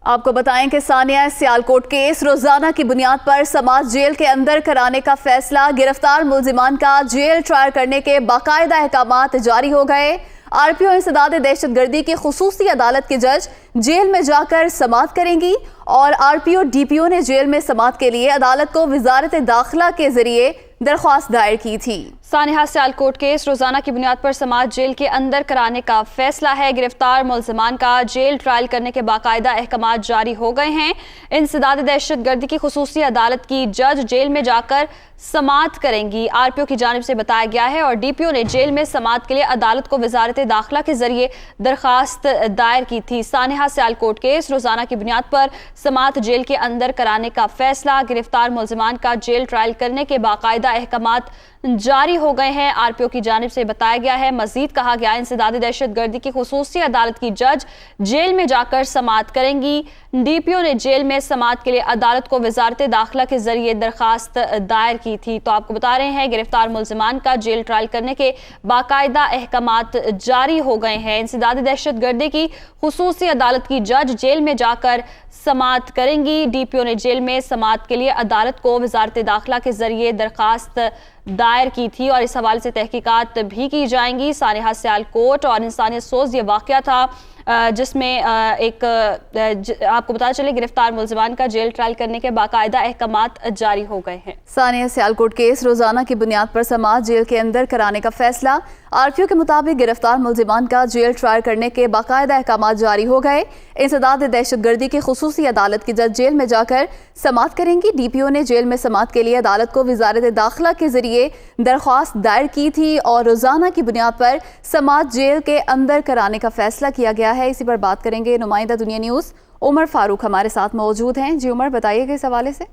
आपको बताएं कि सानिया सियालकोट केस रोजाना की बुनियाद पर समाज जेल के अंदर कराने का फैसला, गिरफ्तार मुलजिमान का जेल ट्रायल करने के बाकायदा अहकामात जारी हो गए। आरपीओ इंसदाद दहशतगर्दी की खुसूसी अदालत के जज जेल में जाकर समाअत करेंगी और आरपीओ डीपीओ ने जेल में समाअत के लिए अदालत को वजारत दाखिला के जरिए दरख्वास्त दायर की थी। सानिया सियालकोट केस रोजाना की बुनियाद पर समाज जेल के अंदर कराने का फैसला है। गिरफ्तार मुलजिमान का जेल ट्रायल करने के बाकायदा अहकामात जारी हो गए हैं। इंसदाद दहशतगर्दी की खुसूसी अदालत की जज जेल में जाकर समाअत करेंगी, आरपीओ की जानिब से बताया गया है। और डीपीओ ने जेल में समाअत के लिए अदालत को वजारत दाखिला के जरिए दरख्वास्त दायर की थी। सानिया सियालकोट केस रोजाना की बुनियाद पर समाअत जेल के अंदर कराने का फैसला, गिरफ्तार मुलजिमान का जेल ट्रायल करने के बाकायदा अहकामात जारी हो गए हैं, आरपीओ की जानिब से बताया गया है। मजीद कहा गया, इंसदाद दहशतगर्दी की खुसूसी अदालत की जज जेल में जाकर समाअत करेंगी। डीपीओ ने जेल में समाअत के लिए अदालत को वजारत दाखिला के जरिए दरख्वास्त दायर की थी। तो आपको बता रहे हैं, गिरफ्तार मुलजिमान का जेल ट्रायल करने के बाकायदा अहकामात जारी हो गए हैं। इंसदाद दहशतगर्दी की खुसूसी अदालत की जज जेल में जाकर समाअत करेंगी। डीपीओ ने जेल में समाअत के लिए अदालत को वजारत दाखिला के जरिए दरख्वास्त दायर की थी और इस हवाले से तहकीकात भी की जाएंगी। सानिया सियालकोट और इंसानियत सोज ये वाक़या था जिसमें आपको पता चले गिरफ्तार मुलजिमान का जेल ट्रायल करने के बाकायदा अहकामात जारी हो गए हैं। सानिया सियालकोट केस रोजाना की बुनियाद पर समाअत जेल के अंदर कराने का फैसला, आरपीओ के मुताबिक गिरफ्तार मुलजिमान का जेल ट्रायल करने के बाकायदा अहकामात जारी हो गए। इंसदाद दहशतगर्दी की खुसूसी अदालत की जज जेल में जाकर समाअत करेंगी। डीपीओ ने जेल में समाअत के लिए अदालत को वजारत दाखिला के जरिए दरख्वास्त दायर की थी और रोजाना की बुनियाद पर समाअत जेल के अंदर कराने का फैसला किया गया है। इसी पर बात करेंगे। नुमाइंदा दुनिया न्यूज़ उमर फारूक हमारे साथ मौजूद हैं। जी उमर, बताइएगा इस हवाले से।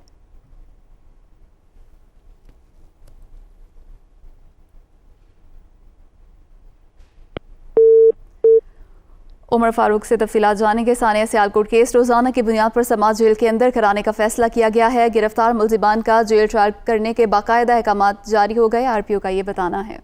उमर फारूक से तफसीलात जानेंगे। सानिया सियालकोट केस रोजाना की बुनियाद पर समाअत जेल के अंदर कराने का फैसला किया गया है। गिरफ्तार मुलजिमान का जेल ट्रायल करने के बाकायदा अहकामात जारी हो गए, आरपीओ का ये बताना है।